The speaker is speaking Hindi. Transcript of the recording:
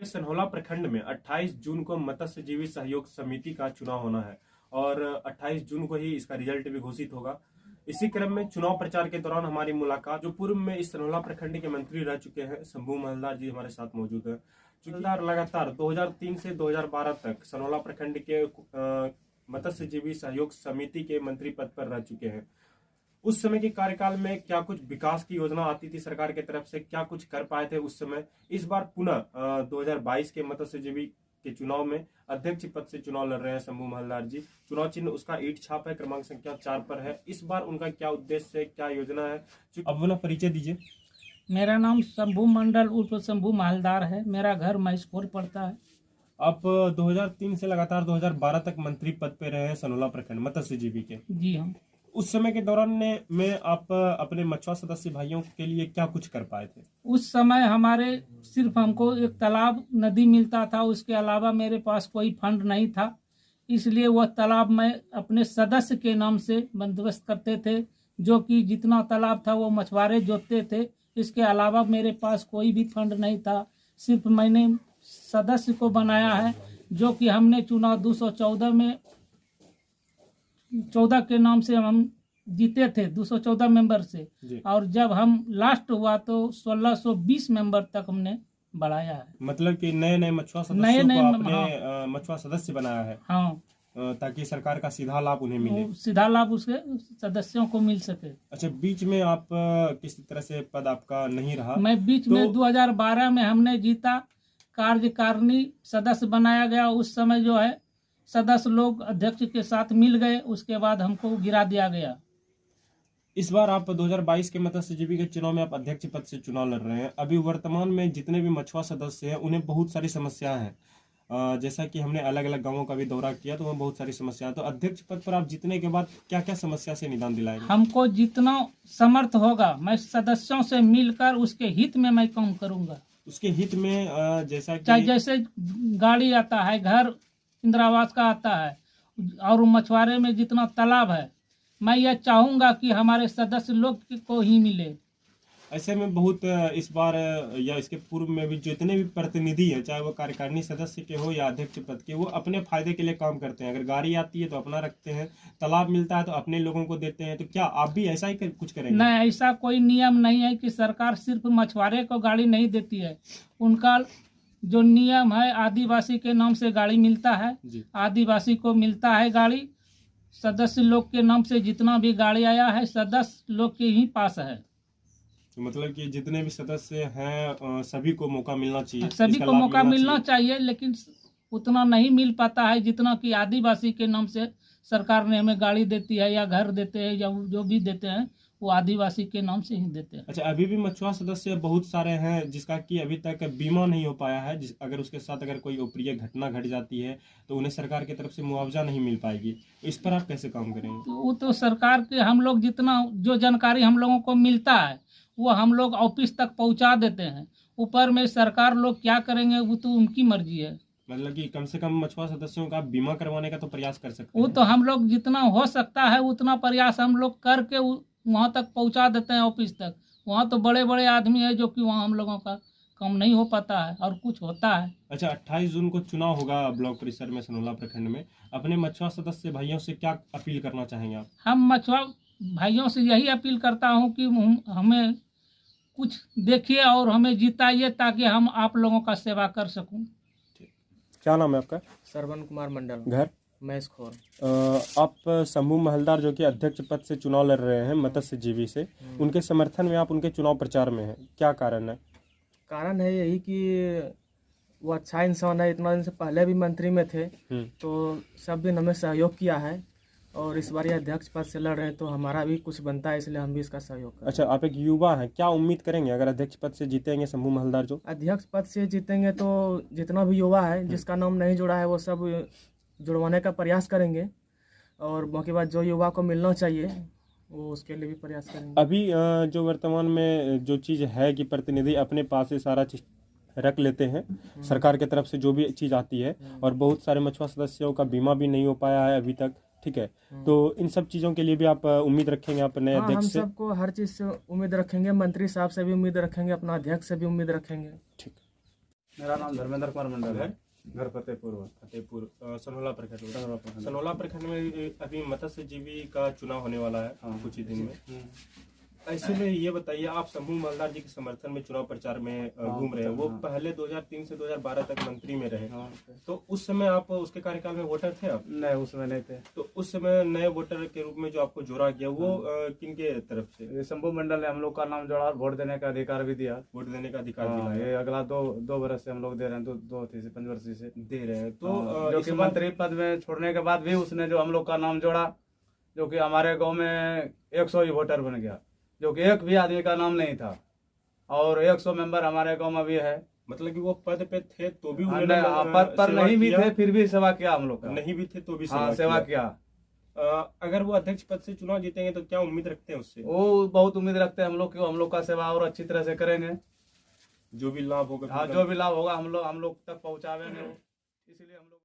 सनहौला प्रखंड में 28 जून को मत्स्यजीवी सहयोग समिति का चुनाव होना है और 28 जून को ही इसका रिजल्ट भी घोषित होगा। इसी क्रम में चुनाव प्रचार के दौरान हमारी मुलाकात जो पूर्व में इस सनहौला प्रखंड के मंत्री रह चुके हैं शंभू महलदार जी हमारे साथ मौजूद हैं। महलदार लगातार 2003 से 2012 तक सनहौला प्रखंड के मत्स्यजीवी सहयोग समिति के मंत्री पद पर रह चुके हैं। उस समय के कार्यकाल में क्या कुछ विकास की योजना आती थी सरकार की तरफ से, क्या कुछ कर पाए थे उस समय? इस बार पुनः 2022 के मत्स्यजीवी के चुनाव में अध्यक्ष पद से चुनाव लड़ रहे हैं शंभू महलदार जी। चुनाव चिन्ह उसका ईंट छाप है, क्रमांक संख्या 4 पर है। इस बार उनका क्या उद्देश्य है, क्या योजना है? अब अपना परिचय दीजिए। मेरा नाम शंभू मंडल उर्फ शंभू महलदार है। मेरा घर महेशपुर पड़ता है। आप 2003 से लगातार 2012 तक मंत्री पद पे रहे हैं सनहौला प्रखंड मत्स्यजीवी के। जी हाँ। उस समय के दौरान में आप अपने मछुआ सदस्य भाइयों के लिए क्या कुछ कर पाए थे? उस समय हमारे सिर्फ हमको एक तालाब नदी मिलता था, उसके अलावा मेरे पास कोई फंड नहीं था। इसलिए वह तालाब मैं अपने सदस्य के नाम से बंदोबस्त करते थे, जो कि जितना तालाब था वो मछुआरे जोतते थे। इसके अलावा मेरे पास कोई भी फंड नहीं था। सिर्फ मैंने सदस्य को बनाया है, जो कि हमने चुनाव 214 में 14 के नाम से हम जीते थे, 214 मेंबर से। और जब हम लास्ट हुआ तो 1620 मेंबर तक हमने बढ़ाया है। मतलब कि नए मछुआ सदस्यों को आपने मछुआ सदस्य बनाया है। हाँ, ताकि सरकार का सीधा लाभ उन्हें मिले, सीधा लाभ उसके सदस्यों को मिल सके। अच्छा, बीच में आप किसी तरह से पद आपका नहीं रहा? मैं बीच में 2012 में हमने जीता, कार्यकारिणी सदस्य बनाया गया। उस समय जो है सदस्य लोग अध्यक्ष के साथ मिल गए, उसके बाद हमको गिरा दिया गया। इस बार आप 2022 के मत्स्यजीवी के चुनाव में आप अध्यक्ष पद से चुनाव लड़ रहे हैं। अभी वर्तमान में जितने भी मछुआ सदस्य हैं उन्हें बहुत सारी समस्याएं हैं। जैसा कि हमने अलग अलग गांवों का भी दौरा किया तो वहाँ बहुत सारी समस्याएं। तो अध्यक्ष पद पर आप जीतने के बाद क्या क्या समस्या से निदान दिलाएंगे? हमको जितना समर्थ होगा मैं सदस्यों से मिलकर उसके हित में मैं काम करूंगा। उसके हित में जैसा कि जैसे गाड़ी आता है, घर इंदिरा आवास का आता है, और मछुआरे में जितना तालाब है, मैं यह चाहूंगा कि हमारे सदस्य लोग को ही मिले। ऐसे में बहुत इस बार या इसके पूर्व में भी जितने भी प्रतिनिधि हैं, चाहे वो कार्यकारिणी सदस्य के हो या अध्यक्ष पद के, वो अपने फायदे के लिए काम करते हैं। अगर गाड़ी आती है तो अपना रखते हैं, तालाब मिलता है तो अपने लोगों को देते हैं। तो क्या आप भी ऐसा ही कुछ करेंगे? नहीं, ऐसा कोई नियम नहीं है कि सरकार सिर्फ मछुआरे को गाड़ी नहीं देती है। उनका जो नियम है, आदिवासी के नाम से गाड़ी मिलता है, आदिवासी को मिलता है गाड़ी। सदस्य लोग के नाम से जितना भी गाड़ी आया है सदस्य लोग के ही पास है। तो मतलब कि जितने भी सदस्य हैं सभी को मौका मिलना चाहिए, सभी को मौका मिलना चाहिए, लेकिन उतना नहीं मिल पाता है जितना कि आदिवासी के नाम से सरकार ने हमें गाड़ी देती है या घर देते हैं या जो भी देते हैं वो आदिवासी के नाम से ही देते हैं। अच्छा, अभी भी मछुआ सदस्य बहुत सारे हैं जिसका कि अभी तक बीमा नहीं हो पाया है। अगर उसके साथ अगर कोई अप्रिय घटना घट जाती है तो उन्हें सरकार की तरफ से मुआवजा नहीं मिल पाएगी। इस पर आप कैसे काम करेंगे? तो वो तो सरकार के हम लोग जितना जो जानकारी हम लोगों को मिलता है वो हम लोग ऑफिस तक पहुंचा देते हैं। ऊपर में सरकार लोग क्या करेंगे वो तो उनकी मर्जी है। मतलब कि कम से कम मछुआ सदस्यों का बीमा करवाने का तो प्रयास कर सकते हैं। वो तो हम लोग जितना हो सकता है उतना प्रयास हम लोग करके वहाँ तक पहुँचा देते हैं, ऑफिस तक। वहाँ तो बड़े बड़े आदमी है जो कि वहाँ हम लोगों का काम नहीं हो पाता है और कुछ होता है। अच्छा, 28 जून को चुनाव होगा ब्लॉक परिसर में सनहौला प्रखंड में। अपने मछुआ सदस्य भाइयों से क्या अपील करना चाहेंगे आप? हम मछुआ भाइयों से यही अपील करता हूँ कि हमें कुछ देखिए और हमें जिताइए ताकि हम आप लोगों का सेवा कर सकूं। क्या नाम है आपका? श्रवण कुमार मंडल, घर महेशखोर। आप शंभू महलदार जो कि अध्यक्ष पद से चुनाव लड़ रहे हैं मत्स्यजीवी से, उनके समर्थन में आप उनके चुनाव प्रचार में हैं, क्या कारण है? कारण है यही कि वो अच्छा इंसान है। इतना दिन से पहले भी मंत्री में थे तो सब दिन हमें सहयोग किया है, और इस बार ये अध्यक्ष पद से लड़ रहे हैं तो हमारा भी कुछ बनता है, इसलिए हम भी इसका सहयोग करें। अच्छा, आप एक युवा हैं, क्या उम्मीद करेंगे अगर अध्यक्ष पद से जीतेंगे शंभू महलदार? जो अध्यक्ष पद से जीतेंगे तो जितना भी युवा है जिसका नाम नहीं जुड़ा है वो सब जुड़वाने का प्रयास करेंगे, और बाकी बात जो युवा को मिलना चाहिए वो उसके लिए भी प्रयास करेंगे। अभी जो वर्तमान में जो चीज़ है कि प्रतिनिधि अपने पास से सारा चीज रख लेते हैं, सरकार की तरफ से जो भी चीज़ आती है, और बहुत सारे मछुआ सदस्यों का बीमा भी नहीं हो पाया है अभी तक, ठीक है? तो इन सब चीज़ों के लिए भी आप उम्मीद रखेंगे अपने अध्यक्ष से? हम सबको हर चीज़ से उम्मीद रखेंगे, मंत्री साहब से भी उम्मीद रखेंगे, अपना अध्यक्ष से भी उम्मीद रखेंगे। ठीक। मेरा नाम धर्मेंद्र कुमार मंडल है। घर घर फतेहपुर। फतेहपुर सनोला प्रखंड में। सनोला प्रखंड। सनोला प्रखंड में अभी मत्स्य जीवी का चुनाव होने वाला है हाँ। कुछ ही दिन में। ऐसे में ये बताइए, आप शंभू मल्हार जी के समर्थन में चुनाव प्रचार में घूम रहे हैं। वो पहले 2003 से 2012 तक मंत्री में रहे, तो उस समय आप उसके कार्यकाल में वोटर थे आप? नहीं, उसमें नहीं थे। तो उस समय नए वोटर के रूप में जो आपको जोड़ा गया वो किनके तरफ से? ये शंभू मंडल ने हम लोग का नाम जोड़ा और वोट देने का अधिकार भी दिया। वोट देने का अधिकार हाँ, दिलाया। ये अगला दो बरस से हम लोग दे रहे हैं, 5 वर्ष से दे रहे हैं। तो जो इस कि बार मंत्री पद में छोड़ने के बाद भी उसने जो हम लोग का नाम जोड़ा, जो कि हमारे गांव में 100 ही वोटर बन गया, जो कि एक भी आदमी का नाम नहीं था। और 100 मेंबर हमारे गांव में भी है। मतलब कि वो पद पे थे तो भी हाँ, उन्होंने पद पर सेवा नहीं भी किया? थे फिर भी सेवा किया हम लोग का। नहीं भी थे तो भी हाँ, सेवा किया। अगर वो अध्यक्ष पद से चुनाव जीतेंगे तो क्या उम्मीद रखते हैं उससे? वो बहुत उम्मीद रखते हैं हम लोग कि हम लोग का सेवा और अच्छी तरह से करेंगे। जो भी लाभ होगा हाँ, जो भी लाभ होगा हम लोग तक पहुँचावेंगे। इसलिए हम लोग